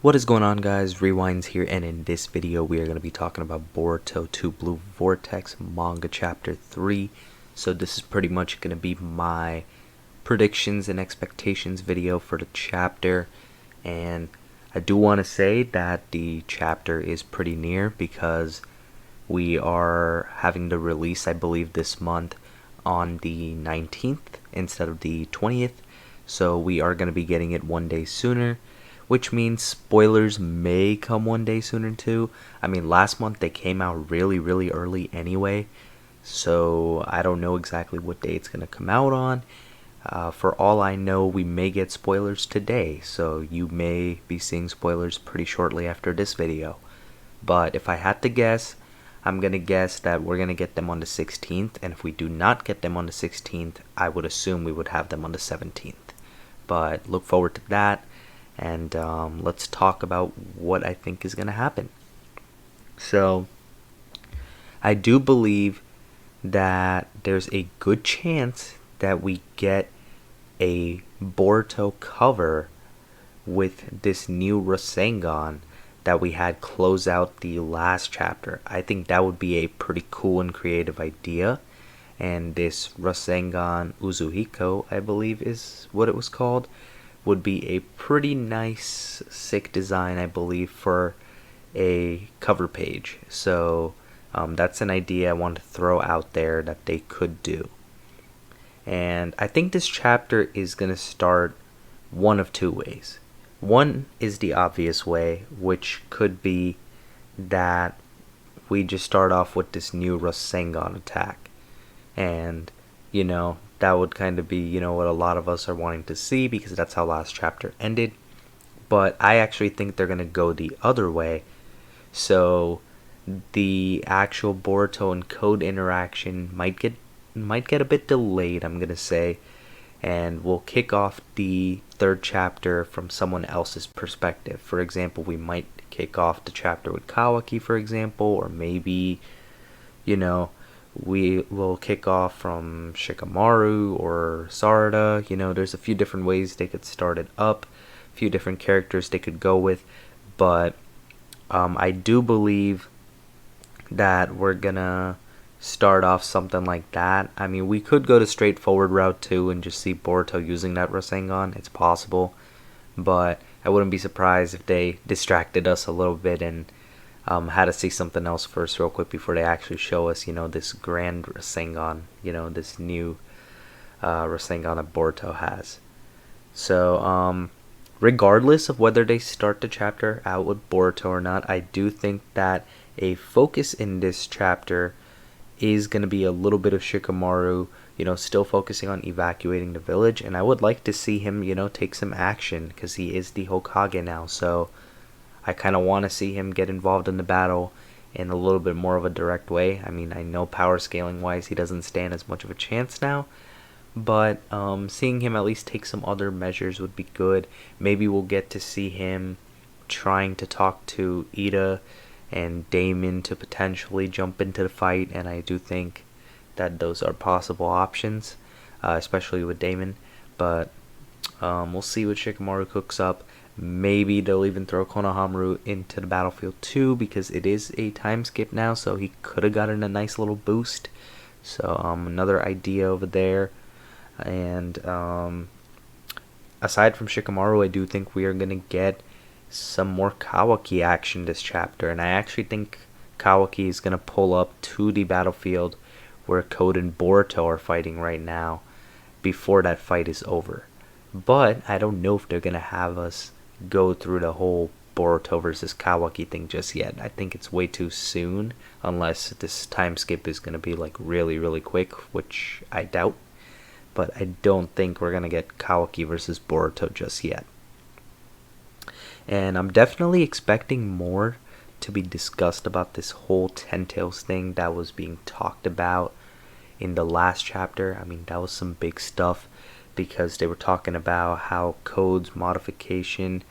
What is going on, guys? Rewinds here, and in this video we are going to be talking about Boruto 2 Blue Vortex Manga Chapter 3. So this is pretty much going to be my predictions and expectations video for the chapter, and I do want to say that the chapter is pretty near because we are having the release, I believe, this month on the 19th instead of the 20th, so we are going to be getting it one day sooner, which means spoilers may come one day sooner too. I mean, last month they came out really early anyway, so I don't know exactly what day it's going to come out on. For all I know, we may get spoilers today, so you may be seeing spoilers pretty shortly after this video. But if I had to guess, I'm going to guess that we're going to get them on the 16th, and if we do not get them on the 16th, I would assume we would have them on the 17th. But look forward to that. And let's talk about what I think is going to happen. So, I do believe that there's a good chance that we get a Boruto cover with this new Rasengan that we had close out the last chapter. I think that would be a pretty cool and creative idea. And this Rasengan Uzuhiko, I believe is what it was called, would be a pretty nice, sick design, I believe, for a cover page. So that's an idea I want to throw out there that they could do. And I think this chapter is going to start one of two ways. One is the obvious way, which could be that we just start off with this new Rasengan attack. And, that would kind of be, what a lot of us are wanting to see because that's how last chapter ended. But I actually think they're going to go the other way. So the actual Boruto and Code interaction might get a bit delayed, I'm going to say. And we'll kick off the third chapter from someone else's perspective. For example, we might kick off the chapter with Kawaki, for example, or maybe, we will kick off from Shikamaru or Sarada. There's a few different ways they could start it up, a few different characters they could go with, but I do believe that we're gonna start off something like that. I mean, we could go the straightforward route too and just see Boruto using that Rasengan. It's possible, but I wouldn't be surprised if they distracted us a little bit and had to see something else first real quick before they actually show us, this grand Rasengan, this new Rasengan that Boruto has. So, regardless of whether they start the chapter out with Boruto or not, I do think that a focus in this chapter is going to be a little bit of Shikamaru, still focusing on evacuating the village, and I would like to see him, take some action, because he is the Hokage now, so I kind of want to see him get involved in the battle in a little bit more of a direct way. I mean, I know power scaling wise he doesn't stand as much of a chance now, but seeing him at least take some other measures would be good. Maybe we'll get to see him trying to talk to Ida and Damon to potentially jump into the fight, and I do think that those are possible options, especially with Damon, but we'll see what Shikamaru cooks up. Maybe they'll even throw Konohamaru into the battlefield too, because it is a time skip now, so he could have gotten a nice little boost. So another idea over there. And aside from Shikamaru, I do think we are going to get some more Kawaki action this chapter, and I actually think Kawaki is going to pull up to the battlefield where Code and Boruto are fighting right now before that fight is over. But I don't know if they're going to have us go through the whole Boruto versus Kawaki thing just yet. I think it's way too soon, unless this time skip is going to be like really quick, which I doubt. But I don't think we're going to get Kawaki versus Boruto just yet. And I'm definitely expecting more to be discussed about this whole Ten Tails thing that was being talked about in the last chapter. I mean, that was some big stuff, because they were talking about how Code's modification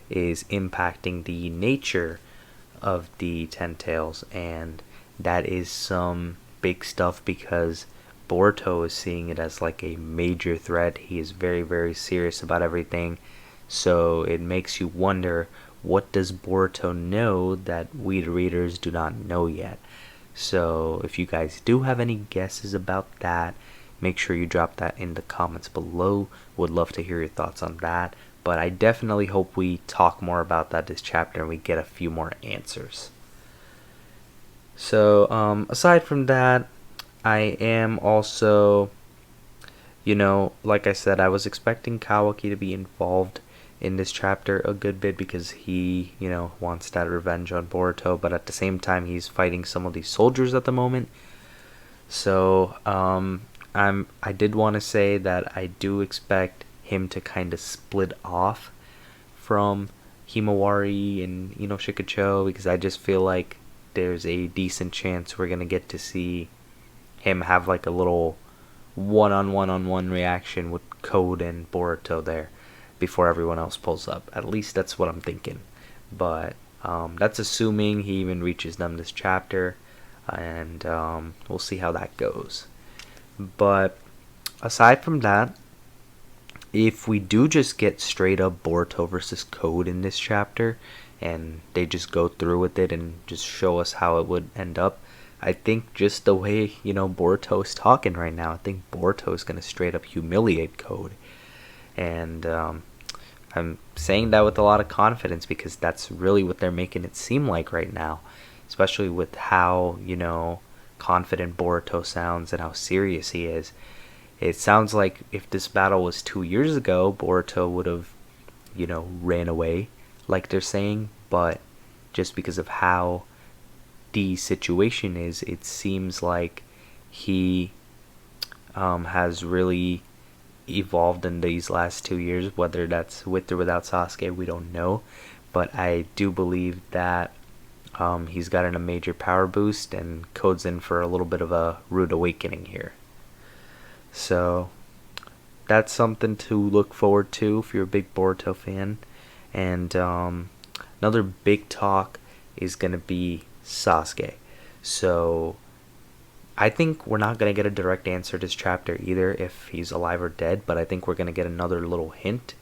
is impacting the nature of the Ten Tails, and that is some big stuff because Boruto is seeing it as like a major threat. He is very serious about everything, so it makes you wonder what does Boruto know that we the readers do not know yet? So if you guys do have any guesses about that, make sure you drop that in the comments below. Would love to hear your thoughts on that. But I definitely hope we talk more about that this chapter and we get a few more answers. So aside from that, I am also, like I said, I was expecting Kawaki to be involved in this chapter a good bit because he, wants that revenge on Boruto, but at the same time he's fighting some of these soldiers at the moment. So I did want to say that I do expect him to kind of split off from Himawari and Shikacho, because I just feel like there's a decent chance we're gonna get to see him have like a little one-on-one reaction with Code and Boruto there before everyone else pulls up. At least that's what I'm thinking. But that's assuming he even reaches them this chapter, and we'll see how that goes. But aside from that, if we do just get straight up Boruto versus Code in this chapter, and they just go through with it and just show us how it would end up, I think just the way, Boruto is talking right now, I think Boruto is going to straight up humiliate Code. And I'm saying that with a lot of confidence because that's really what they're making it seem like right now. Especially with how, confident Boruto sounds and how serious he is. It sounds like if this battle was 2 years ago, Boruto would have, ran away, like they're saying. But just because of how the situation is, it seems like he has really evolved in these last 2 years. Whether that's with or without Sasuke, we don't know. But I do believe that he's gotten a major power boost, and Code's in for a little bit of a rude awakening here. So that's something to look forward to if you're a big Boruto fan. And another big talk is going to be Sasuke. So I think we're not going to get a direct answer to this chapter either if he's alive or dead, but I think we're going to get another little hint.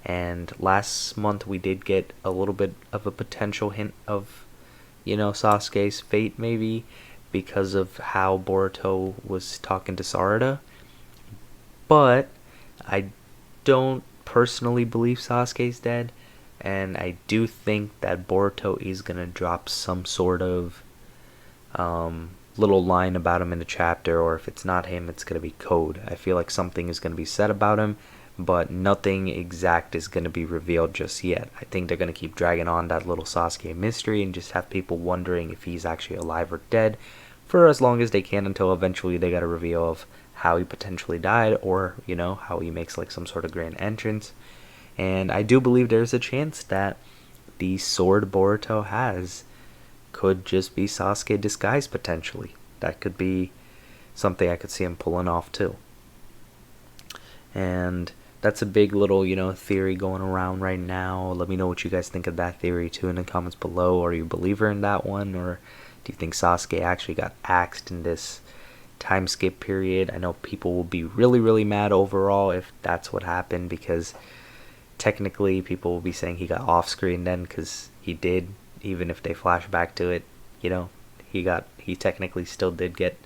And last month we did get a little bit of a potential hint of, Sasuke's fate maybe, because of how Boruto was talking to Sarada. But I don't personally believe Sasuke's dead, and I do think that Boruto is going to drop some sort of little line about him in the chapter, or if it's not him, it's going to be Code. I feel like something is going to be said about him, but nothing exact is going to be revealed just yet. I think they're going to keep dragging on that little Sasuke mystery and just have people wondering if he's actually alive or dead for as long as they can, until eventually they got a reveal of how he potentially died, or how he makes like some sort of grand entrance. And I do believe there's a chance that the sword Boruto has could just be Sasuke disguised potentially. That could be something I could see him pulling off too. And that's a big little, theory going around right now. Let me know what you guys think of that theory too in the comments below. Are you a believer in that one, or do you think Sasuke actually got axed in this time skip period? I know people will be really, really mad overall if that's what happened, because technically people will be saying he got off screen then, because he did. Even if they flash back to it, he technically still did get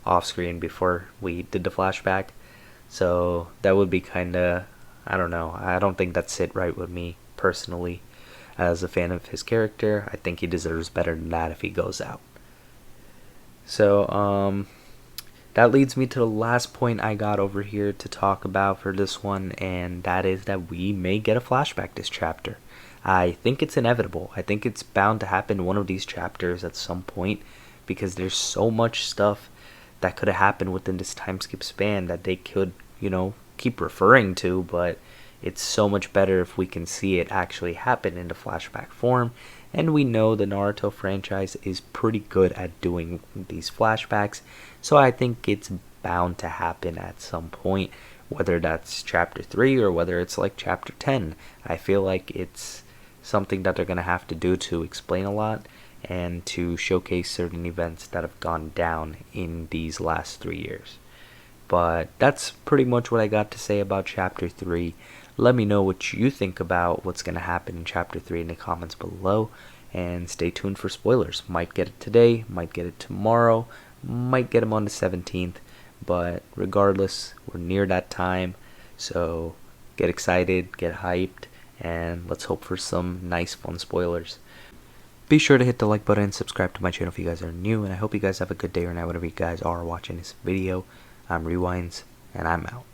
off screen before we did the flashback. So that would be kind of, I don't know. I don't think that's sit right with me personally. As a fan of his character, I think he deserves better than that if he goes out. So that leads me to the last point I got over here to talk about for this one, and that is that we may get a flashback this chapter. I think it's inevitable. I think it's bound to happen in one of these chapters at some point, because there's so much stuff that could have happened within this time skip span that they could, keep referring to, but it's so much better if we can see it actually happen in the flashback form. And we know the Naruto franchise is pretty good at doing these flashbacks, so I think it's bound to happen at some point, whether that's chapter 3 or whether it's like chapter 10. I feel like it's something that they're going to have to do to explain a lot and to showcase certain events that have gone down in these last 3 years. But that's pretty much what I got to say about chapter 3. Let me know what you think about what's going to happen in chapter 3 in the comments below, and stay tuned for spoilers. Might get it today, might get it tomorrow, might get them on the 17th, but regardless, we're near that time, so get excited, get hyped, and let's hope for some nice fun spoilers. Be sure to hit the like button and subscribe to my channel if you guys are new, and I hope you guys have a good day or night whatever you guys are watching this video. I'm Rewinds, and I'm out.